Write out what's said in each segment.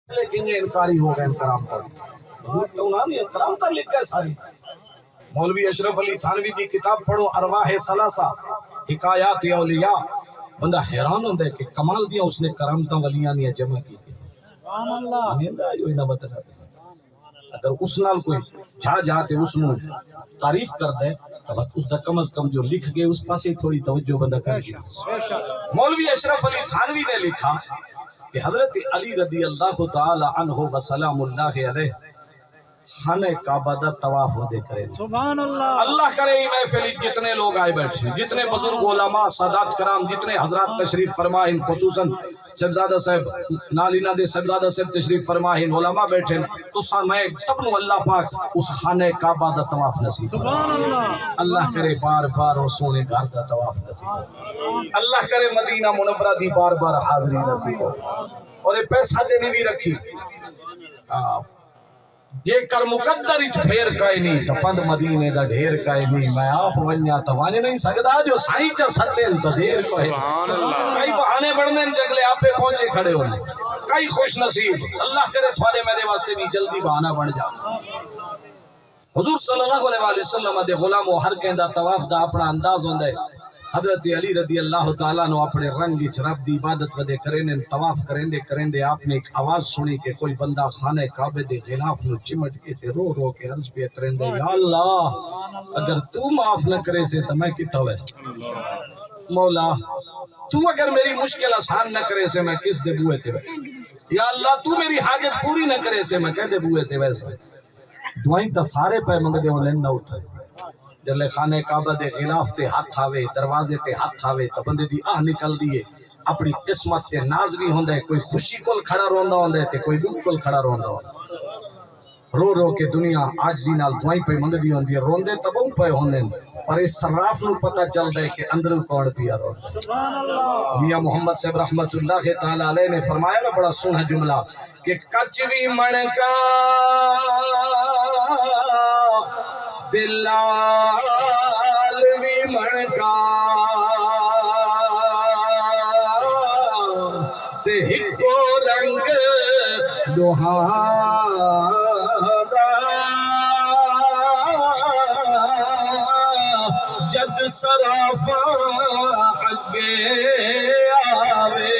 لیکن یہ انکاری ہو گئے کرام پر تو نہ نہیں کرام پر لکھ گئے ساری مولوی اشرف علی تھانوی دی کتاب پڑھو ارواح ثلاثہ حکایات اولیاء بندہ حیران ہوندے کہ کمال دیا اس نے کرامتاں ولیاں نے جمع کی تھی سبحان اللہ آمیندا جو نہ بتا اگر اس نال کوئی جا جاتے اس نو تعریف کر دے تو اس دا کم از کم جو لکھ گئے اس پاسے تھوڑی توجہ بندہ کر مولوی اشرف علی تھانوی نے لکھا کہ حضرت علی رضی اللہ تعالی عنہ وسلام اللہ علیہ خانہ کعبہ دا طواف دے کرے سبحان اللہ اللہ کرے ہی محفل جتنے لوگ آئے بیٹھے جتنے بزرگ علماء سادات کرام جتنے حضرات تشریف فرمائیں خصوصاً صاحبزادہ صاحب نالینہ دے صاحبزادہ صاحب تشریف فرمائیں علماء بیٹھے تو میں سب نو اللہ پاک اس خانہ کعبہ دا طواف نصیب سبحان اللہ اللہ کرے بار بار اور سونے گھر دا طواف نصیب اللہ کرے مدینہ منورہ دی بار بار حاضری نصیب اور یہ پیسہ دینے بھی رکھی یہ کر مقدر اچ پھیر کائے نہیں تو پند مدینے دا ڈھیر کائے نہیں میں آپ ونیا تو وانے نہیں سکتا جو سائیں چا سلین تو دیر کو ہے کئی تو آنے بڑھنے جگلے آپ پہ پہنچے کھڑے ہونے کئی خوش نصیب اللہ کرے تھوڑے میرے واسطے بھی جلدی بہانہ بڑھ جا حضور صلی اللہ علیہ وسلم دے غلام و ہر کہندہ طواف دا اپنا انداز ہوندے حضرت علی رضی اللہ تعالیٰ نے اپنے رنگ رب دی عبادت ودے کریں طواف کریں دے آپ نے ایک آواز سنی کہ کوئی بندہ خانہ کعبے دے غلاف نو چمٹ کے تے رو رو کے عرض پہ کریں دے یا اللہ اگر تو معاف نہ کرے سے تو میں کتا ویسا مولا تو اگر میری مشکل آسان نہ کرے سے میں کس دے بوئے تے ویسا یا اللہ تو میری حاجت پوری نہ کرے سے میں کہہ دے بوئے تے ویسا دعائیں تا سارے پہ منگ دے ہوں نہ اٹھائے جلے خانہ کعبہ دے غلاف تے ہاتھ آوے دروازے تے ہاتھ آوے تو بندے دی آہ نکل دیئے اپنی قسمت تے ناز بھی ہوندے کوئی خوشی کل کھڑا روندہ ہوندے تے کوئی دکھ کل کھڑا روندہ ہوندے رو رو کے دنیا آجزی نال دعائیں پہ منگ دی ہوندی روندے تبوں پہ ہوندے پر اس صراف نو پتہ چل دے کہ اندر کون پیا روندے میاں محمد صاحب رحمت اللہ تعالیٰ علیہ نے فرمایا نا بڑا سنہ جملہ کہ کچوی منکا دلال وی منکا تے ہکو رنگ لوہادا جد سرافا اگے آوے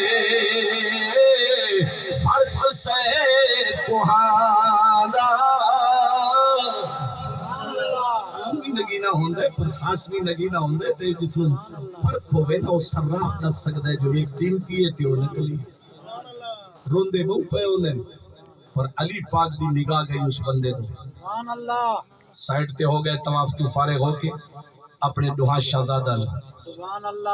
فرق سے کوہادا نگینہ ہوندے پر خاص بھی نگینہ ہوندے تے جس میں فرق ہوئے نا وہ صراف دس سکتا ہے جو ایک قیمتی ہے تے وہ نکلی روندے بہو پہ ہوندے پر علی پاک دی نگاہ گئی اس بندے تو سائٹ تے ہو گئے طواف تو فارغ ہو کے اپنے دوہاں شہزادہ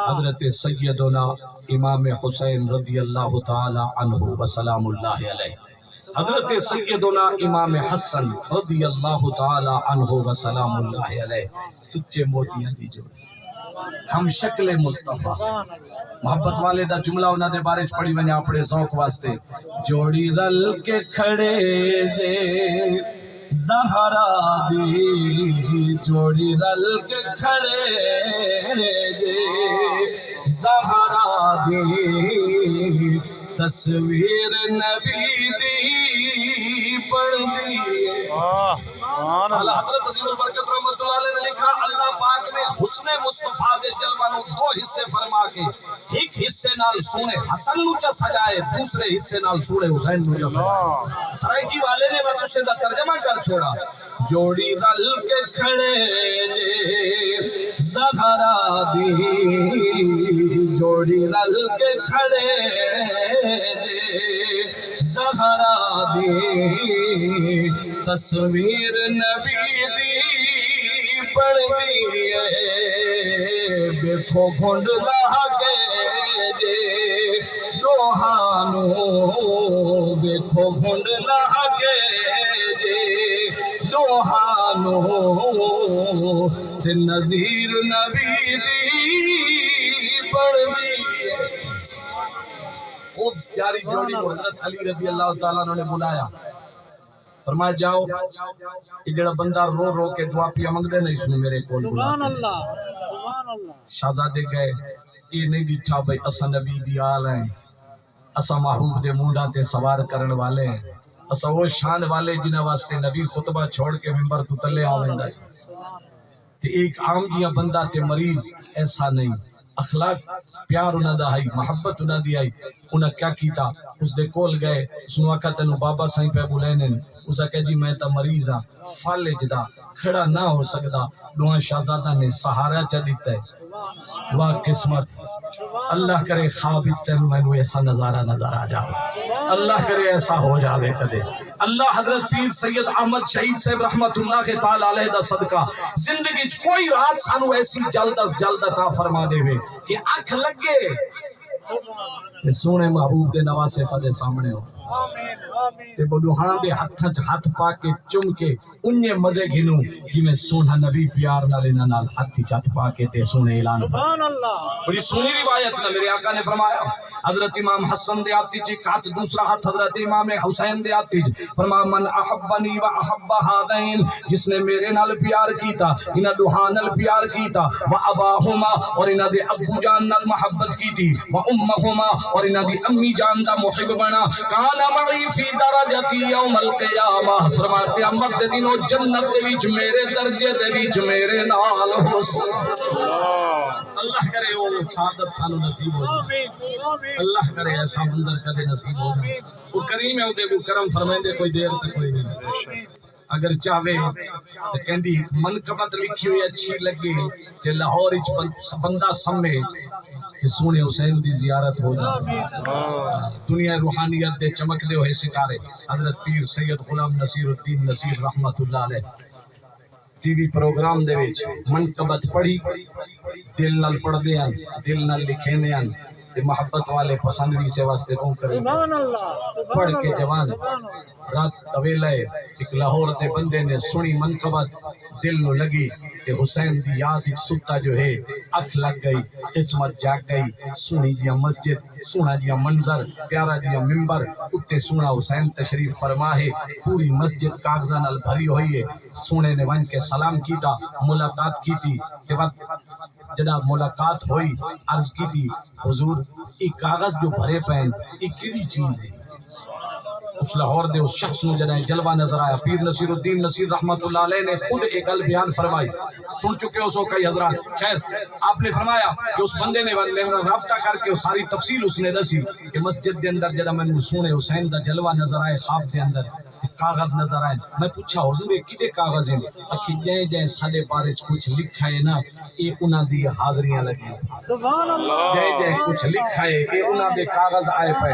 حضرت سیدنا امام حسین رضی اللہ تعالی عنہ وسلام اللہ علیہ حضرت سیدنا امام حسن رضی اللہ تعالی عنہ وسلام اللہ علیہ سچے موتیاں دی جوڑی ہم شکل مصطفیٰ محبت والے دا جملہ انہاں دے بارے پڑھی ونیا اپنے ذوق واسطے جوڑی رل کے کھڑے جے زہرا دی جوڑی رل کے کھڑے جے زہرا دی تصویر نبی دی پڑھ دی اللہ حضرت عظیم البرکت رحمت اللہ علیہ نے لکھا اللہ پاک نے حسن مصطفیٰ دے جلوہ نو دو حصے فرما کے ایک حصے نال سونے حسن نو چا سجائے دوسرے حصے نال سونے حسین نو چا سجائے سرائکی والے نے بات اسے دا ترجمہ کر چھوڑا جوڑی رل کے کھڑے جے زہرا دی جوڑی رل کے کھڑے جے زہرا دی تصویر نبی دی پڑھ دیئے بیکھو گھنڈ لا کے جے لوہانو بیکھو گھنڈ لا کے جے لوہانو تے نظیر نبی دی پڑھ دیئے وہ پیاری جوڑی کو حضرت علی رضی اللہ تعالیٰ نے بلایا فرمایا جاؤ یہ جڑا بندہ رو رو کے دعا پیا منگ دے نہیں سنو میرے کول سبحان اللہ شہزادے گئے یہ نہیں دیٹھا بھئی اسا نبی دی آل ہیں اسا محبوب دے موڈا تے سوار کرن والے ہیں، اسا وہ شان والے جنہاں واسطے نبی خطبہ چھوڑ کے ممبر تو تلے آویندا ہے۔ تے ایک عام جیاں بندہ تے مریض ایسا نہیں، اخلاق پیار انہاں دا آئی، محبت انہاں دی آئی۔ انہاں کیا کیتا، اس دے کول گئے، اس نے آکھا تینوں بابا سائیں پہ بلینن، اس آکھا جی میں تا مریض ہاں، فالج دا کھڑا نہ ہو سکدا، دوہاں شہزادہ نے سہارا چا دیتا ہے۔ واہ قسمت، اللہ کرے خواب تینوں میں نو ایسا نظارہ نظر آ جاؤ، اللہ کرے ایسا ہو جاوے کدے۔ اللہ حضرت پیر سید احمد شہید صاحب رحمت اللہ کے تعالی علیہ دا صدقہ زندگی کوئی رات سانو ایسی جلد از جلد عطا فرما دے ہوئے کہ آنکھ لگے کہ سونے محبوب دے نواسے سارے سامنے ہو تے بڑوہاں دے ہتھاں چ ہاتھ پا کے چم کے انہیں مزے گھنوں جی میں سونا نبی پیار نالینا نال ہاتھی چات پا کے تے سونے اعلان فرما۔ بڑی سونی روایت نا میرے آقا نے فرمایا، حضرت امام حسن دے آتی جی ہاتھ دوسرا ہاتھ حضرت امام حسین دے آتی جی فرما من احبنی و احب ہادین، جس نے میرے نال پیار کیتا انہاں دوہاں نال پیار کیتا و اباہما اور انہاں دے ابو جان نال محبت کیتی و امہما اور انہاں دی امی جان دا محب بنا، کانا معی فی درجتی یوم القیامہ، فرما قیامت دے دنوں جنت دے وچ میرے درجے دے وچ میرے نال ہو۔ اللہ کرے وہ سعادت سانو نصیب ہو جائے، اللہ کرے ایسا منظر کدے نصیب ہو جائے۔ وہ کریم ہے، وہ دے کو کرم فرمائیں کوئی دیر تک کوئی نہیں۔ اگر چاہے تو کہندی منقبت لکھی ہوئی اچھی لگے کہ لاہور بندہ سمے کہ سونے حسین دی زیارت ہو جائے، دنیا روحانیت دے چمک دے ہوئے ستارے حضرت پیر سید غلام نصیر الدین نصیر رحمت اللہ علیہ ٹی وی پروگرام دے وچ منقبت پڑھی، دل نال پڑھ دے ہیں، دل نال لکھے دے ہیں تے محبت والے پسندوی سے واسطے کون کریں پڑھ کے جوان رات طویلہ ہے۔ ایک لاہور دے بندے نے سنی منقبت، دل نو لگی کہ حسین دی یاد ایک ستا جو ہے اکھ لگ گئی، قسمت جاگ گئی، سونی جیا مسجد، سونا جیا منظر، پیارا جیا ممبر، اتے سونا حسین تشریف فرما ہے، پوری مسجد کاغذہ نال بھری ہوئی ہے۔ سونے نے ون کے سلام کیتا، ملاقات کی تھی کہ وقت جناب ملاقات ہوئی، عرض کی تھی حضور ایک کاغذ جو بھرے پہن ایک کیڑی چیز ہے؟ اس لاہور دے اس شخص نے جنہیں جلوہ نظر آیا، پیر نصیر الدین نصیر رحمت اللہ علیہ نے خود ایک گل بیان فرمائی، سن چکے ہو سو کئی حضرات، خیر آپ نے فرمایا کہ اس بندے نے رابطہ کر کے ساری تفصیل اس نے دسی کہ مسجد دے اندر جنہیں میں سونے حسین دا جلوہ نظر آئے، خواب دے اندر کاغذ نظر آئے، میں پوچھا حضور یہ کدے کاغذ ہیں؟ اکھی جائیں جائیں ساڑے بارے کچھ لکھا ہے نا، یہ انہاں دی حاضریاں لگی، جائیں جائیں کچھ لکھا ہے یہ انہاں دے کاغذ آئے پہ۔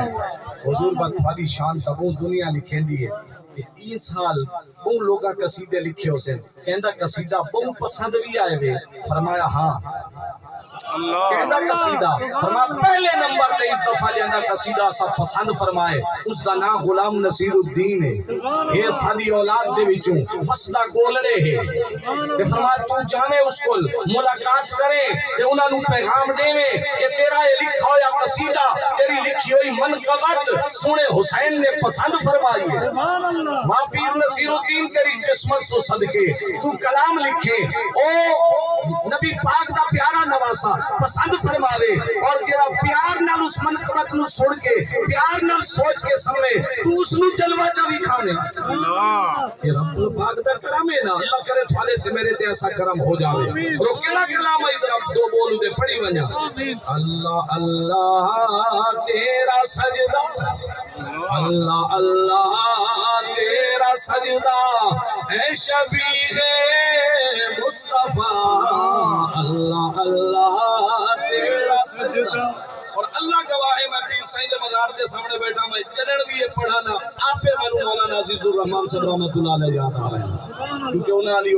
حضور بات والی شان تا وہ دنیا لکھیں دی ہے کہ یہ سال وہ لوگا قصیدے لکھے ہو سے کہندہ قصیدہ بہت پسند بھی آئے ہوئے، فرمایا ہاں کہندہ قصیدہ فرمایا پہلے نمبر تے اس دفعہ لیندہ قصیدہ سب پسند فرمائے، اس دا نام غلام نصیر الدین ہے، یہ سادی اولاد دے وچوں مسئلہ گولڑے ہے، کہ فرمایا تو جانے اس کو ملاقات کرے تے انہاں نو پیغام دے میں کہ تیرا یہ لکھا ہویا قصیدہ تیری لکھی ہوئی منقبت سونے حسین نے پسند فرمائی ہے۔ ماں پیر نصیر الدین تیری قسمت تو صدقے تو کلام لکھے او نبی پاک دا پیارا نواسا پسند فرماوے اور تیرا پیار نال اس منقبت نو سوڑ کے پیار نال سوچ کے سمے تو اس نو جلوہ چاوی کھانے۔ یہ رب پاک دا کرم ہے نا، اللہ کرے تھوالے تے میرے تے ایسا کرم ہو جاوے۔ اور کلا کلام ہے ذرا دو بولو دے پڑھی ونیا، اللہ اللہ تیرا سجدہ، اللہ اللہ تیرا سجدہ اے شبیہ مصطفیٰ، اللہ اللہ تیرا سجدہ۔ اور اللہ گواہ ہے میں پیر سائیں دے مزار دے سامنے بیٹھا میں جنن بھی یہ پڑھانا آپ پہ میں مولانا عزیز الرحمن صاحب رحمت اللہ علیہ یاد آ رہے ہیں، کیونکہ انہاں علی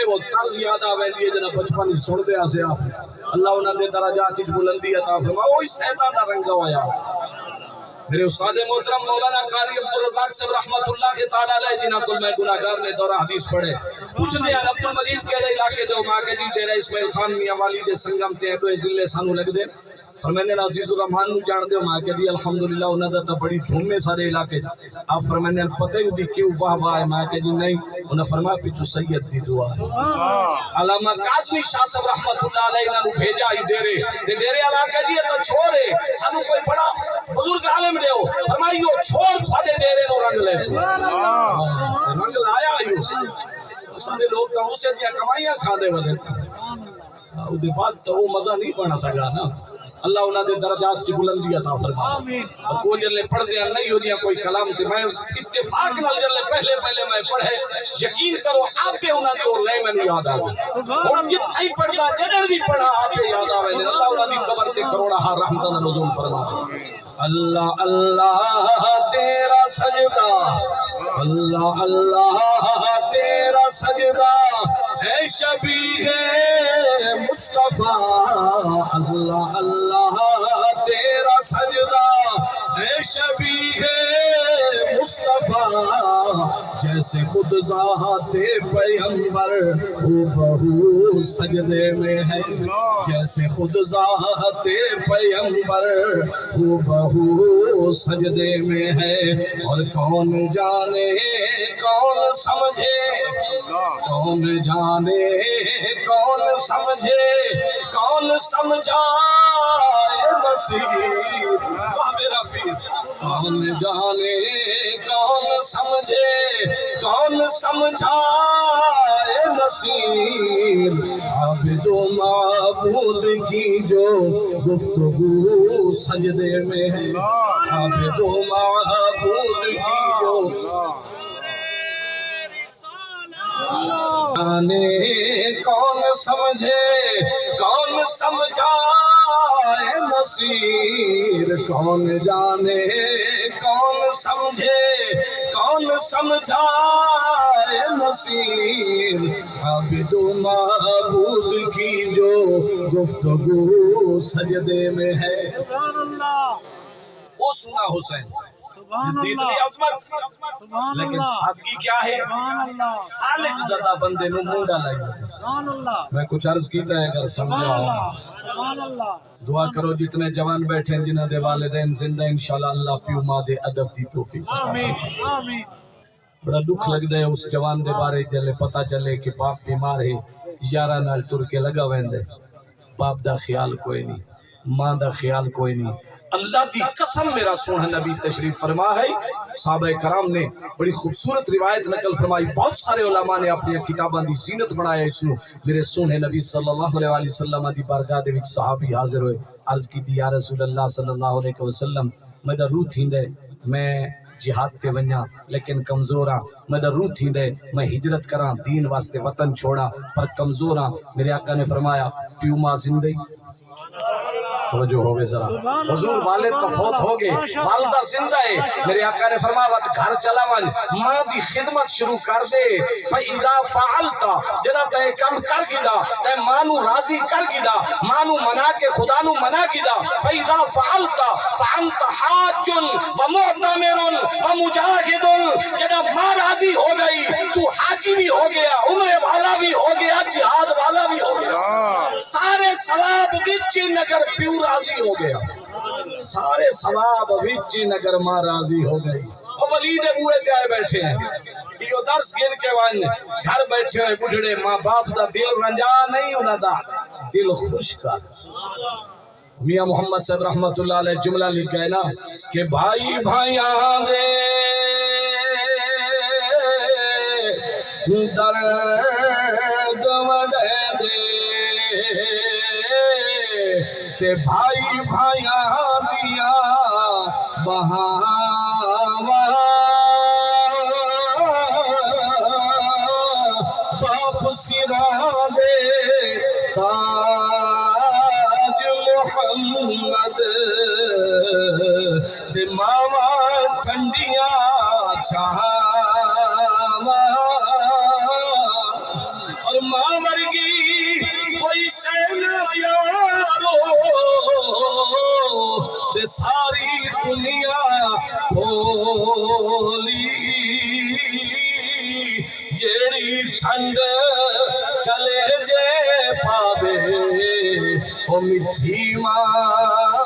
وہ طرز یاد آوے لیے جنہ بچپن ہی سن دے آسے آپ اللہ انہاں دے درجات کی بلندی عطا فرما، وہی شیطان دا رنگا ہوا میرے استاد محترم مولانا قاری عبدالرزاق صاحب رحمت اللہ کے تعالی علیہ جنہاں کل میں گناہگار نے دورہ حدیث پڑھے پوچھ دیا عبدالمجید کہہ رہے علاقے دے ماں کے جی تیرا اسماعیل خان میاں والی دے سنگم تے دو ضلع سانو لگ دے فرماندے عزیز الرحمان نو جان دیو میں کہ جی الحمدللہ انہاں دا تے بڑی دھوم ہے سارے علاقے آپ فرماندے پتہ ہی دی کیوں واہ واہ میں کہ جی نہیں انہاں فرمایا پیچھے سید دی دعا علامہ کاظمی شاہ صاحب رحمت اللہ علیہ انہاں نو بھیجا ہی ڈیرے علاقے دی تے چھوڑے سانو کوئی بڑا بزرگ عالم دیو فرمائیو چھوڑ تھاڈے ڈیرے نو رنگ لے رنگ لایا ایو سارے لوگ تو اسے دیا کمائیاں کھا دے وجہ او دے بعد تو وہ مزہ نہیں بنا سکا نا اللہ انہاں دے درجات کی بلندی عطا فرما تو جلے پڑھ دیا نہیں ہو دیا کوئی کلام تے میں اتفاق نال جلے پہلے میں پڑھے یقین کرو آپ پہ انہاں دے اور لے میں یاد آ گیا اور جتنا ہی پڑھدا جڑن بھی پڑھا آپ پہ یاد آوے اللہ انہاں دی قبر تے کروڑا رحمتاں نزول فرما اللہ اللہ تیرا سجدہ اللہ اللہ تیرا سجدہ اے شفیع مصطفیٰ اللہ اللہ تیرا سجدہ اے شفیع مصطفیٰ جیسے خود ذات پیغمبر ہو بہو سجدے میں ہے جیسے خود ذات پیغمبر ہو بہو سجدے میں ہے اور کون جانے کون سمجھے کون جانے کون سمجھے کون سمجھائے مسیح میرا پیر کون جانے کون سمجھے کون سمجھائے نصیر عابد و معبود کی جو گفتگو سجدے میں ہے عابد و معبود کی جو جانے کون سمجھے کون سمجھائے نصیر کون جانے کون سمجھے کون سمجھائے نصیر عابد و معبود کی جو گفتگو سجدے میں ہے وہ سنا حسین اتنی عظمت لیکن سادگی کیا ہے سالک زدہ بندے نو موڑا لگا میں کچھ عرض کیتا ہے اگر سمجھا دعا کرو جتنے جوان بیٹھے جنہ دے والدین زندہ انشاءاللہ اللہ پیو ماں دے ادب دی توفیق بڑا دکھ لگ دے اس جوان دے بارے جلے پتا چلے کہ باپ بیمار ہے یارہ نال ٹر کے لگا ویندے باپ دا خیال کوئی نہیں ماں دا خیال کوئی نہیں اللہ دی قسم میرا سونا نبی تشریف فرما ہے صحابہ کرام نے بڑی خوبصورت روایت نقل فرمائی بہت سارے علماء نے اپنی کتاباں دی زینت بنایا اس نو میرے سونے نبی صلی اللہ علیہ وسلم دی بارگاہ دے وچ صحابی حاضر ہوئے عرض کی تھی یا رسول اللہ صلی اللہ علیہ وسلم میں دا روح تھیندے میں جہاد تے ونیا لیکن کمزور ہاں میں دا روح تھیندے میں ہجرت کراں دین واسطے وطن چھوڑا پر کمزور ہاں میرے آقا نے فرمایا پیو ماں زندگی توجہ ہوگے ذرا حضور والد تو فوت ہوگے والدہ زندہ ہے میرے آقا نے فرمایا وقت گھر چلا ون ماں دی خدمت شروع کر دے فَإِذَا فَعَلْتَ جدا تے کم کر گدا تے ماں نو راضی کر گدا ماں نو منا کے خدا نو منا گدا فَإِذَا فَعَلْتَ فَأَنْتَ حَاجٌ وَمُعْتَمِرٌ وَمُجَاهِدٌ جدا ماں راضی ہو گئی تو حاجی بھی ہو گیا عمرے والا بھی ہو گیا جہاد والا بھی ہو گیا سارے ثواب وچ نگر پیو راضی ہو گیا سارے ثواب وچ نگر ماں راضی ہو گئی اور ولید بوڑے جائے بیٹھے ہیں یہ درس گن کے وان گھر بیٹھے ہوئے بڑھڑے ماں باپ دا دل رنجا نہیں انہاں دا دل خوش کر میاں محمد صاحب رحمت اللہ علیہ جملہ لکھ گئے نا کہ بھائی بھائیاں دے درد وڈے دے تے بھائی بھائیاں دیا بہاوا باپ سرا دے تاج محمد تے ماما ٹھنڈیاں چھاوا اور ماں مرگی کوئی سینا یارو تے ساری دنیا بھولی جیڑی ٹھنڈ کلیجے پاوے او مٹھی ماں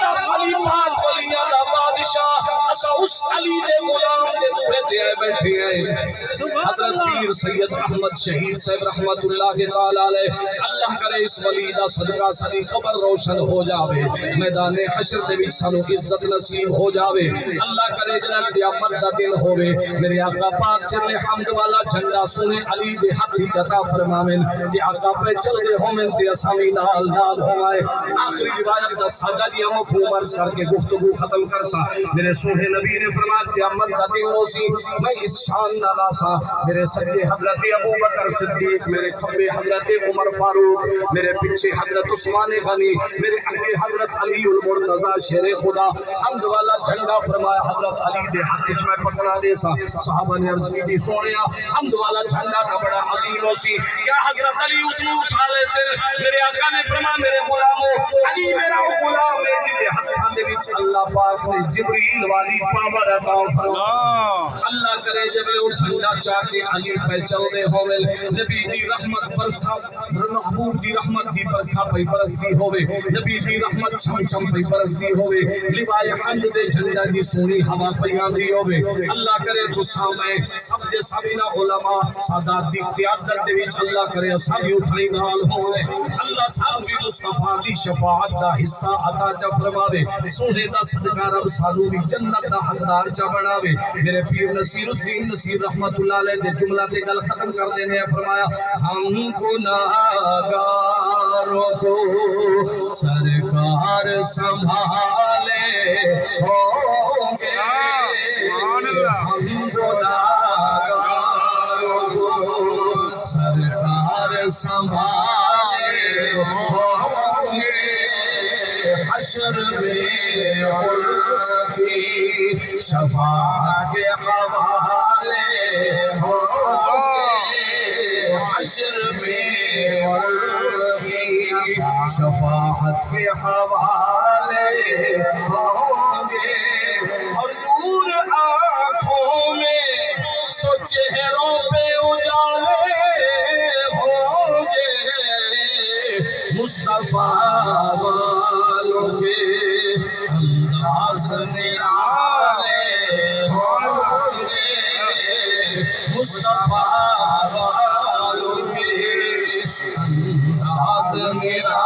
دا خلیفہ ولیہ دا بادشاہ اسا اس علی دے غلام دے بوہے تے آئے بیٹھے ہیں حضرت پیر سید احمد شہید صاحب رحمت اللہ تعالی علیہ اللہ کرے اس ولی دا صدقہ ساری قبر روشن ہو جاوے میدان حشر دے وچ سانو عزت نصیب ہو جاوے اللہ کرے جناب قیامت دا دن ہوے میرے آقا پاک دے حمد والا جھنڈا سونے علی دے ہاتھ وچ عطا فرماویں تے آقا پہ چل دے ہوویں تے اساں نال نال ہوئے آخری روایت دا سادہ جی مفہوم عرض کر کے گفتگو ختم کرسا میرے سونے نبی نے فرمایا قیامت دا دن ہوسی میں اس شان نالا سا میرے سجدے حضرت ابو بکر صدیق میرے کھبے حضرت عمر فاروق میرے پیچھے حضرت عثمان غنی میرے آگے حضرت علی المرتضی شیر خدا حمد والا جھنڈا فرمایا حضرت علی دے ہاتھ وچ میں پکڑا دے سا صحابہ نے عرض کی سونیا حمد والا جھنڈا کا بڑا عظیم ہوسی کیا حضرت علی اس نے اٹھا لے سے میرے آقا نے فرمایا میرے غلامو علی میرا غلام ہے جے ہتھاں دے وچ اللہ پاک نے جبریل والی پاور عطا فرمایا اللہ کرے جب وہ جھنڈا چاہ کے علی پہ چل دے ہوے نبی دی رحمت برکھا محبوب دی رحمت دی برکھا پہ برسدی ہوے نبی دی رحمت چھم چھم پہ برسدی ہوے لوائے حمد دے جھنڈا دی سونی ہوا پہ آندی ہوے اللہ کرے تو سامنے سب دے سبینا علماء سادات دی قیادت دے وچ اللہ کرے سبھی اٹھائی نال ہوے اللہ صاحب دی مصطفی دی شفاعت دا حصہ عطا چا فرماوے سونے دا صدقہ رب سانو بھی جنت دا حقدار چا بناوے میرے پیر نصیر الدین نصیر رحمت اللہ علیہ دے جملہ تے گل ختم کر دینے فرمایا ہم گناہگاروں کو سرکار سنبھالے ہوں گے سبحان اللہ ہم گناہگاروں کو سرکار سنبھالے ہوں گے حشر میں ان کی شفاعت کے حوالے ہوں گے حشر میں ان کی شفاعت کے حوالے ہوں گے اور نور آنکھوں میں تو چہروں پہ اجالے ہوں گے مصطفیٰ والوں کے انداز نرالے ہوں گے مصطفیٰ والوں کے انداز نرالے